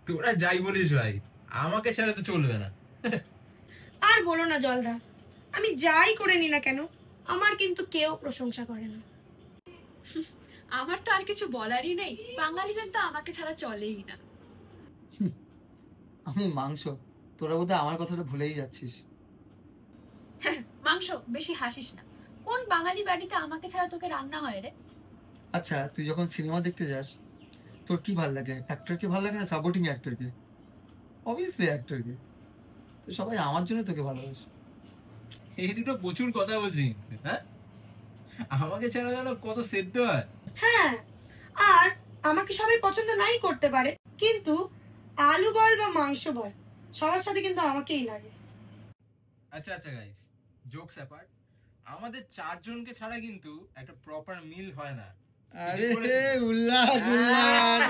তোরা যাই বলিস ভাই, আমাকে ছাড়া তো চলবে না। আর বলো না জলদা, আমি যাই করে নি না কেন আমার কিন্তু কেউ প্রশংসা করে না। আমার তো আর কিছু বলারই নেই, বাঙালিদের তো আমাকে ছাড়া চলেই না। আমি মাংস, তোরা বোধহয় আমার কথাটা ভুলেই যাচ্ছিস। মাংস, বেশি হাসিস না। কোন বাঙালি বাড়িতে আমাকে ছাড়া তোকে রান্না হয় রে? আচ্ছা, তুই যখন সিনেমা দেখতে যাস তোর কি ভাল লাগে, অ্যাক্টরকে ভাল লাগে না সাপোর্টিং অ্যাক্টরকে? অবভিয়াসলি অ্যাক্টরকে। তো সবাই আমার জন্য তোকে ভালোবাসে। এই দুটো প্রচুর কথা বলছি। হ্যাঁ, আমাকে ছাড়া যেন কত সেদ্ধ হয়। হ্যাঁ, আর আমাকে সবাই পছন্দ নাই করতে পারে, কিন্তু আলু বল বা মাংস বল সবার সাথে কিন্তু আমাকেই লাগে। আচ্ছা আচ্ছা গাইস, জোকস অ্যাপার্ট, আমাদের চারজনকে ছাড়া কিন্তু একটা প্রপার মিল হয় না। আরে উল্লাস উল্লাস